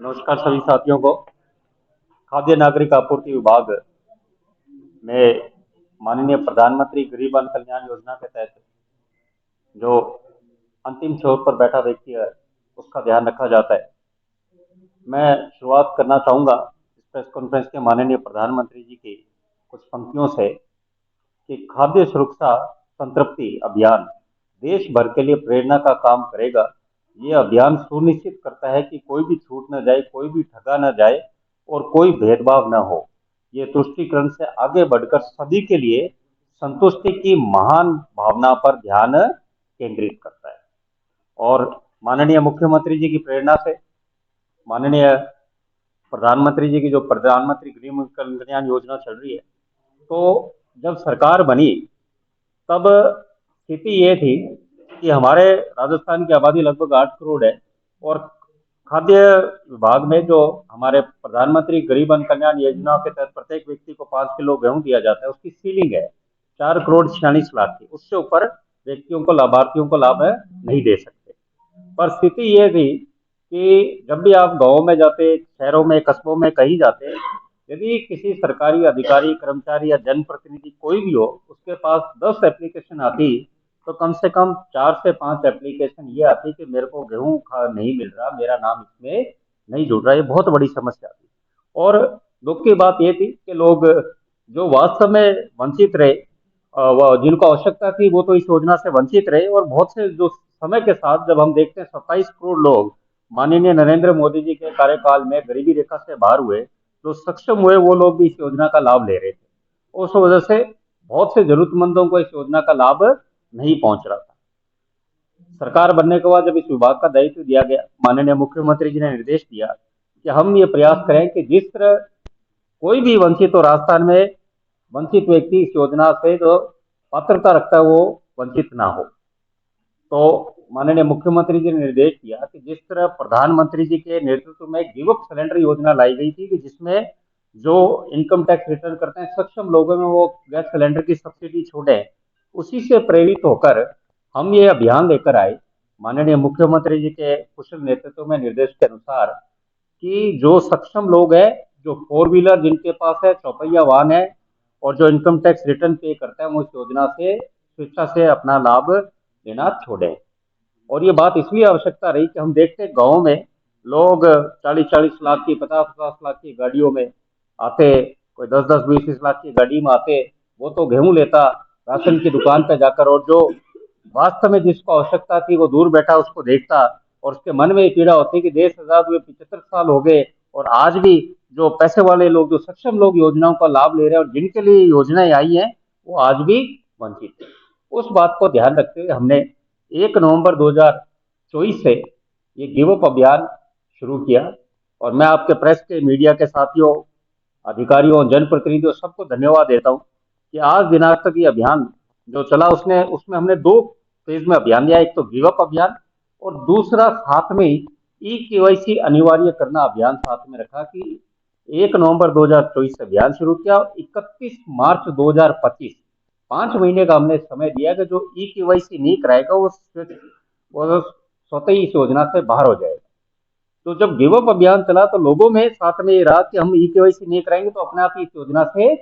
नमस्कार सभी साथियों को। खाद्य नागरिक आपूर्ति विभाग में माननीय प्रधानमंत्री गरीब अन्न कल्याण योजना के तहत जो अंतिम छोर पर बैठा व्यक्ति है उसका ध्यान रखा जाता है। मैं शुरुआत करना चाहूंगा इस प्रेस कॉन्फ्रेंस के माननीय प्रधानमंत्री जी की कुछ पंक्तियों से कि खाद्य सुरक्षा संतृप्ति अभियान देश भर के लिए प्रेरणा का काम करेगा। ये अभियान सुनिश्चित करता है कि कोई भी छूट न जाए, कोई भी ठगा न जाए और कोई भेदभाव न हो। ये तुष्टीकरण से आगे बढ़कर सभी के लिए संतुष्टि की महान भावना पर ध्यान केंद्रित करता है। और माननीय मुख्यमंत्री जी की प्रेरणा से माननीय प्रधानमंत्री जी की जो प्रधानमंत्री गरीब कल्याण योजना चल रही है, तो जब सरकार बनी तब स्थिति ये थी कि हमारे राजस्थान की आबादी लगभग 8 करोड़ है और खाद्य विभाग में जो हमारे प्रधानमंत्री गरीब अन्न कल्याण योजना के तहत प्रत्येक व्यक्ति को 5 किलो गेहूं दिया जाता है, उसकी सीलिंग है 4 करोड़ 46 लाख की। उससे ऊपर व्यक्तियों को लाभार्थियों को लाभ नहीं दे सकते। पर स्थिति ये थी कि जब भी आप गाँव में जाते, शहरों में, कस्बों में कहीं जाते, यदि किसी सरकारी अधिकारी, कर्मचारी या जनप्रतिनिधि कोई भी हो, उसके पास 10 एप्लीकेशन आती, तो कम से कम 4 से 5 एप्लीकेशन ये आती कि मेरे को गेहूं नहीं मिल रहा, मेरा नाम इसमें नहीं जुड़ रहा। ये बहुत बड़ी समस्या थी। और दुख की बात ये थी कि लोग जो वास्तव में वंचित रहे, जिनको आवश्यकता थी, वो तो इस योजना से वंचित रहे। और बहुत से जो समय के साथ जब हम देखते हैं 27 करोड़ लोग माननीय नरेंद्र मोदी जी के कार्यकाल में गरीबी रेखा से बाहर हुए, जो सक्षम हुए, वो लोग भी इस योजना का लाभ ले रहे थे। उस वजह से बहुत से जरूरतमंदों को इस योजना का लाभ नहीं पहुंच रहा था। सरकार बनने के बाद जब इस विभाग का दायित्व दिया गया, माननीय मुख्यमंत्री जी ने निर्देश दिया कि हम ये प्रयास करें कि जिस तरह कोई भी वंचित हो, राजस्थान में वंचित व्यक्ति इस योजना से जो पात्रता रखता है वो वंचित ना हो। तो माननीय मुख्यमंत्री जी ने निर्देश दिया कि जिस तरह प्रधानमंत्री जी के नेतृत्व में गिव अप सिलेंडर योजना लाई गई थी कि जिसमें जो इनकम टैक्स रिटर्न करते हैं सक्षम लोगों में वो गैस सिलेंडर की सब्सिडी छोड़े, उसी से प्रेरित होकर हम ये अभियान लेकर आए माननीय मुख्यमंत्री जी के कुशल नेतृत्व में, निर्देश के अनुसार कि जो सक्षम लोग हैं, जो 4 व्हीलर जिनके पास है, चौपहिया वाहन है और जो इनकम टैक्स रिटर्न पे करता है, वो इस योजना से स्वेच्छा से अपना लाभ लेना छोड़े। और ये बात इसलिए आवश्यकता रही कि हम देखते हैं गाँव में लोग 40-40 लाख की, 50-50 लाख की गाड़ियों में आते, कोई 10-10 20-20 लाख की गाड़ी में आते, वो तो गेहूं लेता राशन की दुकान पे जाकर, और जो वास्तव में जिसको आवश्यकता थी वो दूर बैठा उसको देखता और उसके मन में ये पीड़ा होती कि देश आजाद हुए 75 साल हो गए और आज भी जो पैसे वाले लोग, जो सक्षम लोग योजनाओं का लाभ ले रहे हैं और जिनके लिए योजनाएं आई हैं, वो आज भी वंचित है। उस बात को ध्यान रखते हुए हमने 1 नवंबर 2024 से ये गिव अप अभियान शुरू किया। और मैं आपके प्रेस के, मीडिया के साथियों, अधिकारियों, जनप्रतिनिधियों सबको धन्यवाद देता हूँ कि आज दिनांक तक ये अभियान जो चला उसमें हमने 2 फेज में अभियान लिया। एक तो गिव अप अभियान और दूसरा साथ में ही ई-केवाईसी अनिवार्य करना अभियान साथ में रखा कि 1 नवंबर 2024 से अभियान शुरू किया। 31 मार्च 2025, 5 महीने का हमने समय दिया कि जो ई-केवाईसी नहीं कराएगा वो स्वतः ही इस योजना से बाहर हो जाएगा। तो जब गिव अप अभियान चला तो लोगों में साथ में ये रहा कि हम ई-केवाईसी नहीं कराएंगे तो अपने आप ही इस योजना से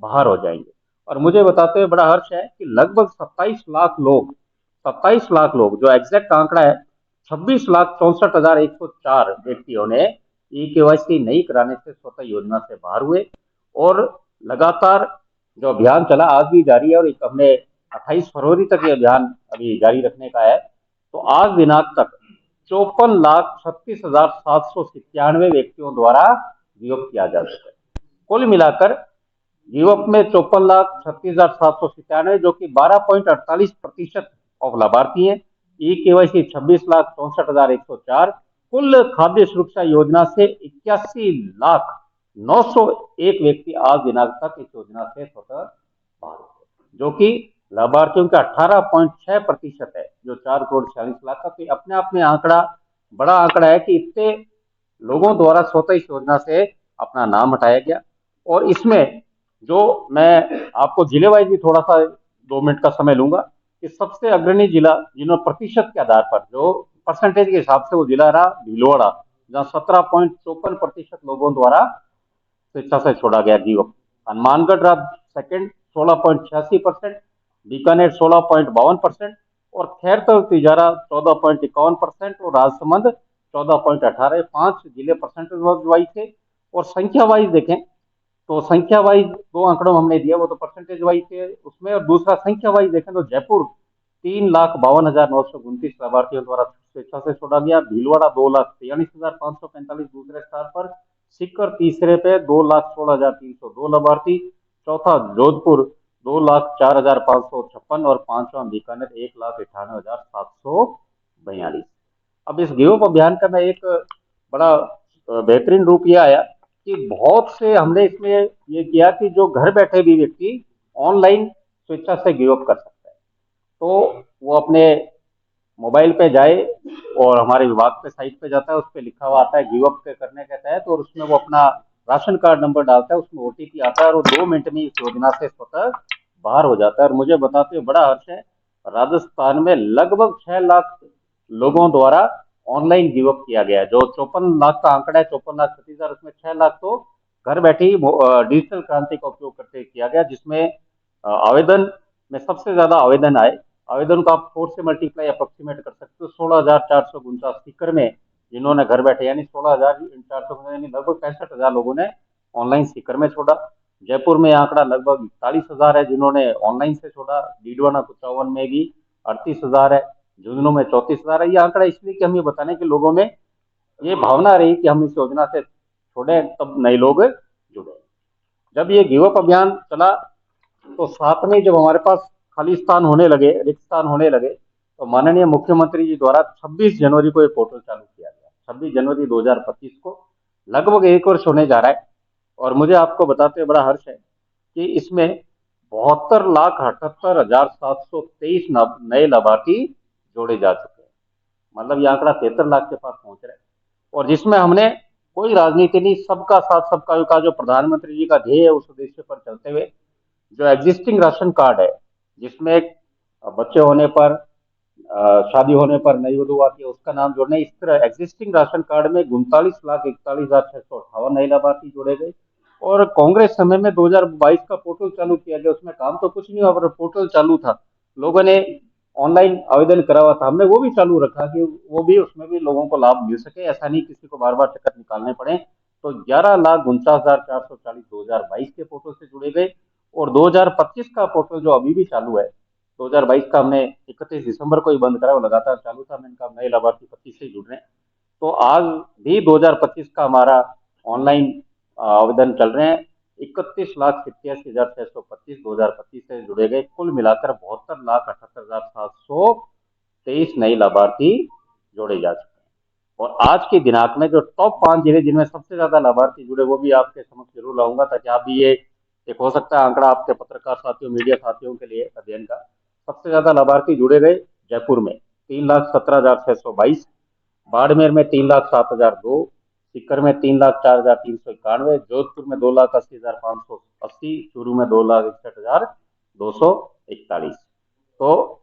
बाहर हो जाएंगे। और मुझे बताते हुए बड़ा हर्ष है कि लगभग 27 लाख लोग जो एग्जैक्ट आंकड़ा है, 26,64,104 व्यक्तियों ने ई-केवाईसी नहीं कराने से स्वतः योजना से बाहर हुए। और लगातार जो अभियान चला आज भी जारी है और एक हमने 28 फरवरी तक ये अभियान अभी जारी रखने का है। तो आज दिनांक तक 54,36,797 व्यक्तियों द्वारा गिव अप किया जा चुका है। कुल मिलाकर गिव अप में 54,36,797 जो कि 12.48% ऑफ लाभार्थी है। ई-केवाईसी 26,64,104। कुल खाद्य सुरक्षा योजना से 81,901 व्यक्ति आज दिनांक तक इस योजना से स्वतः बाहर हुए, जो कि लाभार्थियों का 18.6% है, जो 4 करोड़ 46 लाख का। तो अपने आप में आंकड़ा, बड़ा आंकड़ा है कि इतने लोगों द्वारा स्वतः इस योजना से अपना नाम हटाया गया। और इसमें जो मैं आपको जिले वाइज भी थोड़ा सा 2 मिनट का समय लूंगा कि सबसे अग्रणी जिला जिन्होंने प्रतिशत के आधार पर, जो परसेंटेज के हिसाब से वो जिला रहा, भीलवाड़ा जहां 17.54% लोगों द्वारा स्वेच्छा से छोड़ा गया जीव। हनुमानगढ़ राज्य सेकंड 16.86%, बीकानेर 16.52% और खैरतल तिजारा 14.51% और राजसमंद 14.18, 5 जिले परसेंटेज वाइज थे। और संख्या वाइज देखें तो संख्या वाइज दो आंकड़ों हमने दिया, वो तो परसेंटेज वाइज थे उसमें, और दूसरा संख्या वाइज देखें तो जयपुर 3,52,929 लाभार्थियों द्वारा स्वेच्छा से छोड़ा गया, भीलवाड़ा 2,43,545 दूसरे स्थान पर, सीकर तीसरे पे 2,16,302 लाभार्थी, चौथा जोधपुर 2,04,556 और पांचवा बीकानेर 1,98,742। अब इस गिव अप अभियान का मैं एक बड़ा बेहतरीन रूप यह आया कि बहुत से हमने इसमें ये किया कि जो घर बैठे भी व्यक्ति ऑनलाइन स्वेच्छा से गिव अप कर सकता है, तो वो अपने मोबाइल पे जाए और हमारे विभाग पे साइट पे जाता है, उस पर लिखा हुआ आता है गिव अप करने के तहत, और उसमें वो अपना राशन कार्ड नंबर डालता है, उसमें ओटीपी आता है और वो 2 मिनट में इस योजना से स्वतः बाहर हो जाता है। और मुझे बताते हुए बड़ा हर्ष है, राजस्थान में लगभग 6 लाख लोगों द्वारा ऑनलाइन गिव अप किया गया है। जो 54 लाख का आंकड़ा है, 54,36,000, उसमें 6 लाख तो घर बैठे ही डिजिटल क्रांति का उपयोग करते किया गया, जिसमें आवेदन में सबसे ज्यादा आवेदन आए। आवेदन को आप 4 से मल्टीप्लाई अप्रोक्सीमेट कर सकते हो, 16,449 सीकर में जिन्होंने घर बैठे, यानी 16,450 यानी लगभग 65,000 लोगों ने ऑनलाइन सीकर में छोड़ा। जयपुर में आंकड़ा लगभग 41,000 है जिन्होंने ऑनलाइन से छोड़ा, डीडवाना कुचावन में भी 38,000 है, झुंझुनू में 34,000 है। ये आंकड़ा इसलिए कि हम ये बताने के लोगों में ये भावना रही कि हम इस योजना से छोड़े, तब नए लोग जुड़े। जब ये गिव अप अभियान चला तो साथ में जब हमारे पास खाली स्थान होने लगे, रिक्त स्थान होने लगे, तो माननीय मुख्यमंत्री जी द्वारा 26 जनवरी को ये पोर्टल चालू किया गया। 26 जनवरी 2025 को लगभग 1 वर्ष होने जा रहा है। और मुझे आपको बताते हुए बड़ा हर्ष है कि इसमें 72,78,723 नए लाभार्थी जोड़े जा चुके हैं। मतलब ये आंकड़ा 73 लाख के पास पहुंच रहा है। और जिसमें हमने कोई राजनीति नहीं, सबका साथ सबका विकास जो प्रधानमंत्री जी का ध्येय है, उस उद्देश्य पर चलते हुए जो एग्जिस्टिंग राशन कार्ड है, जिसमें बच्चे होने पर, शादी होने पर नई वधु आती है उसका नाम जोड़ना, इस तरह एग्जिस्टिंग राशन कार्ड में 39,41,658 नए लाभार्थी जोड़े गए। और कांग्रेस समय में 2022 का पोर्टल चालू किया गया, उसमें काम तो कुछ नहीं हुआ पर पोर्टल चालू था, लोगों ने ऑनलाइन आवेदन करा हुआ था, हमने वो भी चालू रखा कि वो भी, उसमें भी लोगों को लाभ मिल सके, ऐसा नहीं किसी को बार बार चक्कर निकालने पड़े। तो 11,49,440 2022 के पोर्टल से जुड़े गए। और 2025 का पोर्टल जो अभी भी चालू है, 2022 का हमने 31 दिसंबर को ही बंद करा, वो लगातार चालू था, मैंने कहा नए लाभार्थी 25 से जुड़ रहे हैं। तो आज भी 2025 का हमारा ऑनलाइन आवेदन चल रहे हैं। 31,87,625 2025 से जुड़े गए, कुल मिलाकर 72,78,723 नए लाभार्थी जोड़े जा चुके हैं। और आज के दिनांक में जो टॉप 5 जिले जिनमें सबसे ज्यादा लाभार्थी जुड़े, वो भी आपके समक्ष जरूर लाऊंगा, ताकि आप भी ये एक हो सकता है आंकड़ा आपके पत्रकार साथियों, मीडिया साथियों के लिए अध्ययन का। सबसे ज्यादा लाभार्थी जुड़े गए जयपुर में 3,17,622, बाड़मेर में 3,07,002, सीकर में 3,04,391, जोधपुर में 2,80,580, चूरू में 2,61,241। तो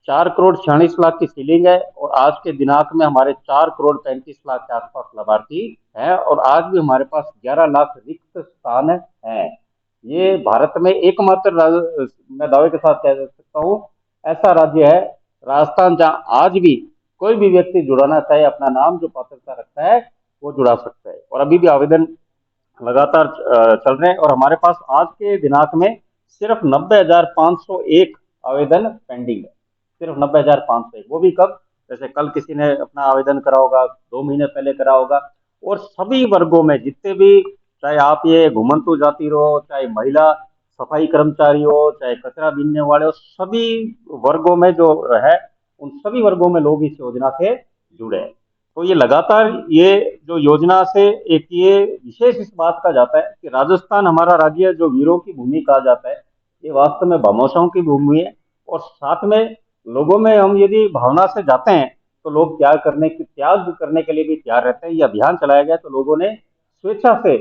4,46,00,000 की सीलिंग है। और आज के दिनांक में हमारे 4,35,00,000 के आसपास लाभार्थी हैं। और आज भी हमारे पास 11 लाख रिक्त स्थान हैं। ये भारत में एकमात्र मैं दावे के साथ कह सकता हूँ ऐसा राज्य है राजस्थान, जहां आज भी कोई भी व्यक्ति जुड़ाना चाहे, अपना नाम जो पात्रता रखता है वो जुड़ा सकता है। और अभी भी आवेदन लगातार चल रहे हैं। और हमारे पास आज के दिनांक में सिर्फ 90,501 आवेदन पेंडिंग है, सिर्फ 90,501। वो भी कब, जैसे कल किसी ने अपना आवेदन करा होगा, 2 महीने पहले करा होगा। और सभी वर्गों में जितने भी, चाहे आप ये घुमंतु जाति हो, चाहे महिला सफाई कर्मचारी हो, चाहे कचरा बीनने वाले हो, सभी वर्गों में जो है, उन सभी वर्गों में लोग इस योजना से जुड़े हैं। तो ये लगातार ये जो योजना से एक ये विशेष इस बात का जाता है कि राजस्थान हमारा राज्य जो वीरों की भूमि कहा जाता है, ये वास्तव में भामाशाहों की भूमि है। और साथ में लोगों में हम यदि भावना से जाते हैं तो लोग त्याग करने के लिए भी तैयार रहते हैं। ये अभियान चलाया गया तो लोगों ने स्वेच्छा से,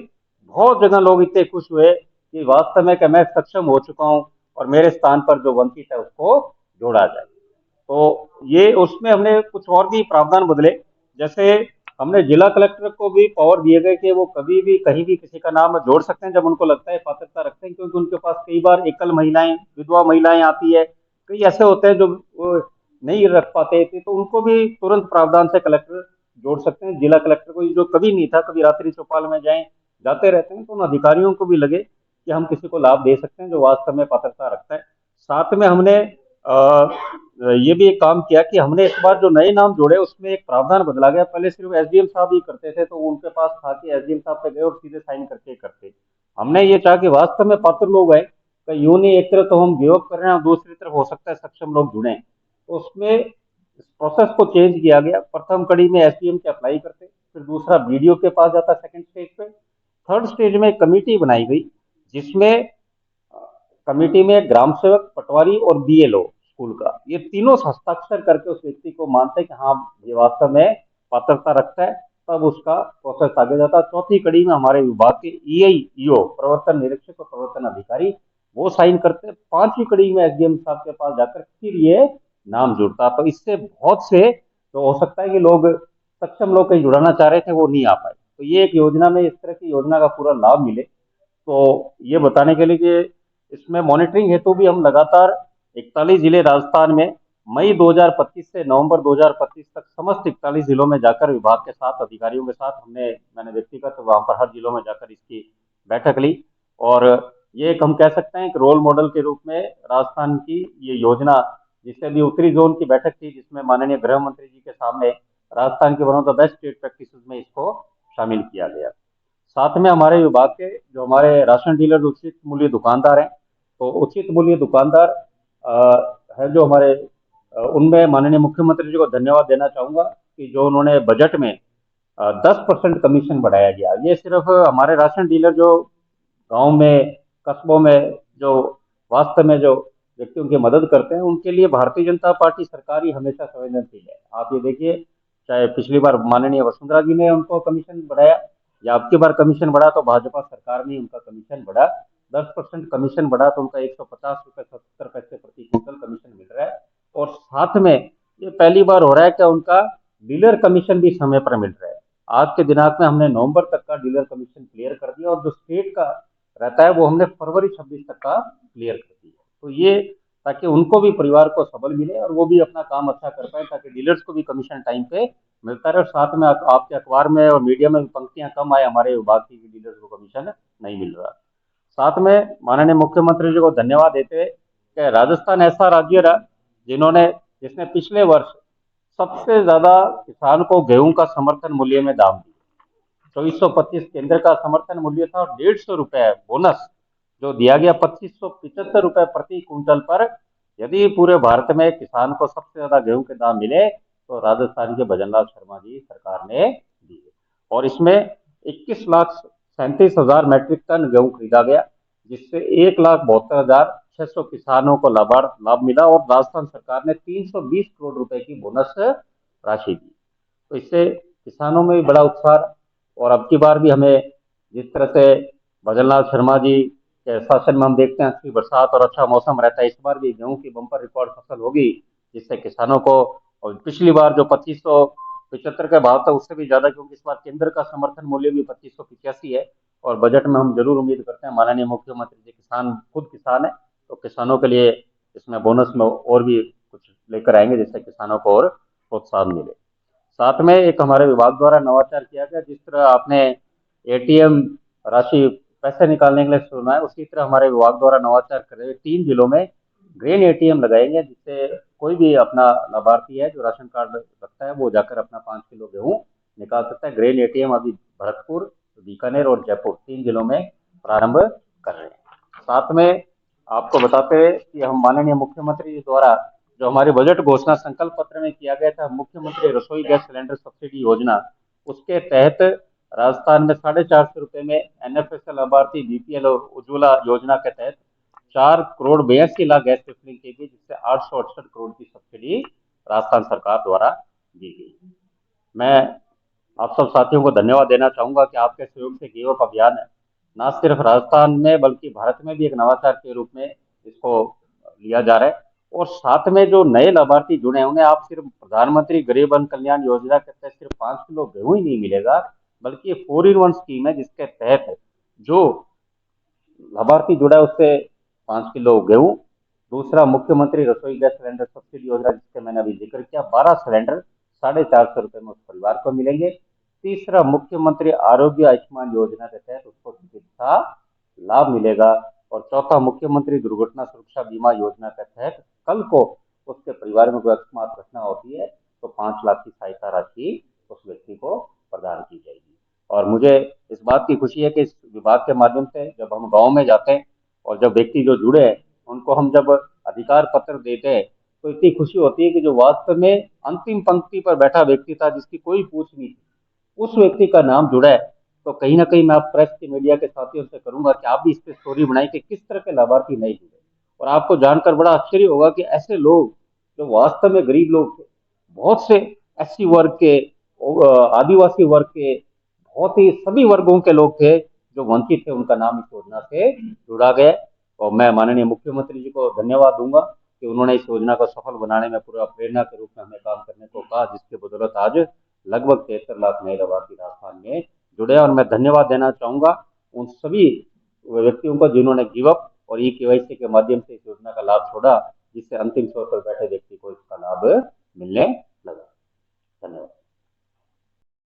बहुत जगह लोग इतने खुश हुए कि वास्तव में कि मैं सक्षम हो चुका हूं और मेरे स्थान पर जो वंचित है उसको जोड़ा जाए। तो ये उसमें हमने कुछ और भी प्रावधान बदले, जैसे हमने जिला कलेक्टर को भी पावर दिए गए कि वो कभी भी कहीं भी किसी का नाम जोड़ सकते हैं जब उनको लगता है, पात्रता रखते हैं, क्योंकि उनके पास कई बार एकल महिलाएं, विधवा महिलाएं आती है, कई ऐसे होते हैं जो वो नहीं रख पाते थे, तो उनको भी तुरंत प्रावधान से कलेक्टर जोड़ सकते हैं। जिला कलेक्टर को जो कभी नहीं था, कभी रात्रि चौपाल में जाते रहते हैं, तो उन अधिकारियों को भी लगे कि हम किसी को लाभ दे सकते हैं जो वास्तव में पात्रता रखता है। साथ में हमने ये भी एक काम किया कि हमने इस बार जो नए नाम जोड़े उसमें एक प्रावधान बदला गया। पहले सिर्फ एसडीएम साहब ही करते थे, तो उनके पास था कि एसडीएम साहब पे गए और सीधे साइन करके करते। हमने ये चाहा कि वास्तव में पात्र लोग आए, तो यूं नहीं एक तरफ तो हम गिव अप कर रहे हैं और दूसरी तरफ हो सकता है सक्षम लोग जुड़े, तो उसमें प्रोसेस को चेंज किया गया। प्रथम कड़ी में एसडीएम के अप्लाई करते, फिर दूसरा बीडीओ के पास जाता सेकंड स्टेज पे, थर्ड स्टेज में एक कमेटी बनाई गई जिसमें कमेटी में ग्राम सेवक, पटवारी और बीएलओ स्कूल का, ये तीनों हस्ताक्षर करके उस व्यक्ति को मानते हैं कि हाँ ये वास्तव में पात्रता रखता है, तब उसका प्रोसेस आगे जाता है। चौथी कड़ी में हमारे विभाग के ईओ, प्रवर्तन निरीक्षक और प्रवर्तन अधिकारी, वो साइन करते हैं। पांचवी कड़ी में एसडीएम साहब के पास जाकर फिर ये नाम जुड़ता। तो इससे बहुत से तो हो सकता है कि लोग, सक्षम लोग कहीं जुड़ाना चाह रहे थे, वो नहीं आ पाए। तो ये एक योजना में इस तरह की योजना का पूरा लाभ मिले, तो ये बताने के लिए कि इसमें मॉनिटरिंग हेतु भी हम लगातार 41 जिले राजस्थान में मई 2025 से नवंबर 2025 तक समस्त 41 जिलों में जाकर विभाग के साथ, अधिकारियों के साथ मैंने व्यक्तिगत वहां पर हर जिलों में जाकर इसकी बैठक ली। और ये एक हम कह सकते हैं कि रोल मॉडल के रूप में राजस्थान की ये योजना, जिससे भी उत्तरी जोन की बैठक थी जिसमें माननीय गृह मंत्री जी के सामने राजस्थान के one of the best state practice में इसको शामिल किया गया। साथ में हमारे विभाग के जो हमारे राशन डीलर, उचित मूल्य दुकानदार हैं, तो उचित मूल्य दुकानदार है जो हमारे, उनमें माननीय मुख्यमंत्री जी को धन्यवाद देना चाहूंगा कि जो उन्होंने बजट में 10% कमीशन बढ़ाया गया। ये सिर्फ हमारे राशन डीलर जो गांव में, कस्बों में जो वास्तव में जो व्यक्तियों की मदद करते हैं, उनके लिए भारतीय जनता पार्टी सरकार ही हमेशा संवेदनशील है। आप ये देखिए, चाहे पिछली बार माननीय वसुंधरा जी ने उनको कमीशन बढ़ाया, या अब की बार कमीशन बढ़ा तो भाजपा सरकार में उनका कमीशन बढ़ा। 10% कमीशन बढ़ा तो उनका 150 रुपए 70 पैसे प्रति क्विंटल कमीशन मिल रहा है। और साथ में ये पहली बार हो रहा है कि उनका डीलर कमीशन भी समय पर मिल रहा है। आज के दिनांक में हमने नवंबर तक का डीलर कमीशन क्लियर कर दिया, और जो स्टेट का रहता है वो हमने फरवरी 26 तक का क्लियर कर दिया। तो ये ताकि उनको भी, परिवार को सबल मिले और वो भी अपना काम अच्छा कर पाए, ताकि डीलर्स को भी कमीशन टाइम पे मिलता रहे। और साथ में आपके अखबार में और मीडिया में पंक्तियां कम आए हमारे विभाग की डीलर्स को कमीशन नहीं मिल रहा। साथ में माननीय मुख्यमंत्री जी को धन्यवाद देते हुए कि राजस्थान ऐसा राज्य रहा जिसने पिछले वर्ष सबसे ज्यादा किसान को गेहूं का समर्थन मूल्य में दाम दिया। 2425 केंद्र का समर्थन मूल्य था और 150 रुपए बोनस जो दिया गया 2575 रुपए प्रति कुंटल पर। यदि पूरे भारत में किसान को सबसे ज्यादा गेहूं के दाम मिले तो राजस्थान के भजनलाल शर्मा जी सरकार ने दिए। और इसमें 21,37,000 मैट्रिक टन गेहूं खरीदा गया, जिससे 1,72,600 किसानों को लाभ मिला। और राजस्थान सरकार ने 320 करोड़ रुपए की बोनस राशि दी। तो इससे किसानों में भी बड़ा उत्साह। और अब की बार भी हमें जिस तरह से भजनलाल शर्मा जी के शासन में हम देखते हैं अच्छी बरसात और अच्छा मौसम रहता है, इस बार भी गेहूं की बम्पर रिकॉर्ड फसल होगी, जिससे किसानों को, और पिछली बार जो 2575 का भाव था उससे भी ज्यादा, क्योंकि इस बार केंद्र का समर्थन मूल्य भी 2585 है। और बजट में हम जरूर उम्मीद करते हैं, माननीय मुख्यमंत्री जी किसान, खुद किसान है, तो किसानों के लिए इसमें बोनस में और भी कुछ लेकर आएंगे जिससे किसानों को और प्रोत्साहन मिले। साथ में एक हमारे विभाग द्वारा नवाचार किया गया, जिस तरह आपने एटीएम राशि पैसे निकालने के लिए सुना है, उसी तरह हमारे विभाग द्वारा नवाचार कर रहे 3 जिलों में ग्रेन एटीएम लगाएंगे, जिससे कोई भी अपना लाभार्थी है जो राशन कार्ड रखता है वो जाकर अपना 5 किलो गेहूं निकाल सकता है। ग्रेन एटीएम अभी भरतपुर, बीकानेर और जयपुर 3 जिलों में प्रारंभ कर रहे हैं। साथ में आपको बताते हैं कि हम माननीय मुख्यमंत्री जी द्वारा जो हमारे बजट घोषणा संकल्प पत्र में किया गया था, मुख्यमंत्री रसोई गैस सिलेंडर सब्सिडी योजना, उसके तहत राजस्थान में 450 रुपए में एनएफएसएल लाभार्थी, बीपीएल और उज्ज्वला योजना के तहत 4,82,00,000 गैस रिफिलिंग की गई, जिससे 868 करोड़ की सब्सिडी राजस्थान सरकार द्वारा दी गई। मैं आप सब साथियों को धन्यवाद देना चाहूंगा कि आपके सहयोग से गिव अप अभियान न सिर्फ राजस्थान में बल्कि भारत में भी एक नवाचार के रूप में इसको लिया जा रहा है। और साथ में जो नए लाभार्थी जुड़े हैं उन्हें आप सिर्फ प्रधानमंत्री गरीब कल्याण कल्याण योजना के तहत सिर्फ 5 किलो गेहूं ही नहीं मिलेगा, बल्कि ये 4 in 1 स्कीम है जिसके तहत जो लाभार्थी जुड़ा है उससे 5 किलो गेहूं। दूसरा, मुख्यमंत्री रसोई गैस सिलेंडर सब्सिडी योजना जिसके मैंने अभी जिक्र किया, 12 सिलेंडर 450 रुपए में उस परिवार को मिलेंगे। तीसरा, मुख्यमंत्री आरोग्य आयुष्मान योजना के तहत उसको चिकित्सा लाभ मिलेगा। और चौथा, मुख्यमंत्री दुर्घटना सुरक्षा बीमा योजना के तहत कल को उसके परिवार में कोई अकस्मात घटना होती है तो 5 लाख की सहायता राशि उस व्यक्ति को प्रदान की जाएगी। और मुझे इस बात की खुशी है कि इस विभाग के माध्यम से जब हम गांव में जाते हैं और जब व्यक्ति जो जुड़े हैं उनको हम जब अधिकार पत्र देते हैं तो इतनी खुशी होती है कि जो वास्तव में अंतिम पंक्ति पर बैठा व्यक्ति था जिसकी कोई पूछ नहीं थी, उस व्यक्ति का नाम जुड़ा है। तो कहीं ना कहीं मैं आप प्रेस के मीडिया के साथियों से करूंगा कि आप भी इस पर स्टोरी बनाई कि किस तरह के लाभार्थी नहीं जुड़े। और आपको जानकर बड़ा आश्चर्य होगा कि ऐसे लोग जो वास्तव में गरीब लोग थे, बहुत से एससी वर्ग के, आदिवासी वर्ग के, बहुत ही सभी वर्गों के लोग थे जो वंचित थे, उनका नाम इस योजना से जुड़ा गया। और मैं माननीय मुख्यमंत्री जी को धन्यवाद दूंगा कि उन्होंने इस योजना को सफल बनाने में पूरा प्रेरणा के रूप में हमें काम करने को कहा, जिसके बदौलत आज लगभग 73 लाख नए लाभार्थी राजस्थान में जुड़े। और मैं धन्यवाद देना चाहूंगा उन सभी व्यक्तियों को जिन्होंने गिव अप और ई केवाईसी के माध्यम से इस योजना का लाभ छोड़ा, जिससे अंतिम छोर पर बैठे व्यक्ति को इसका लाभ मिलने लगा। धन्यवाद।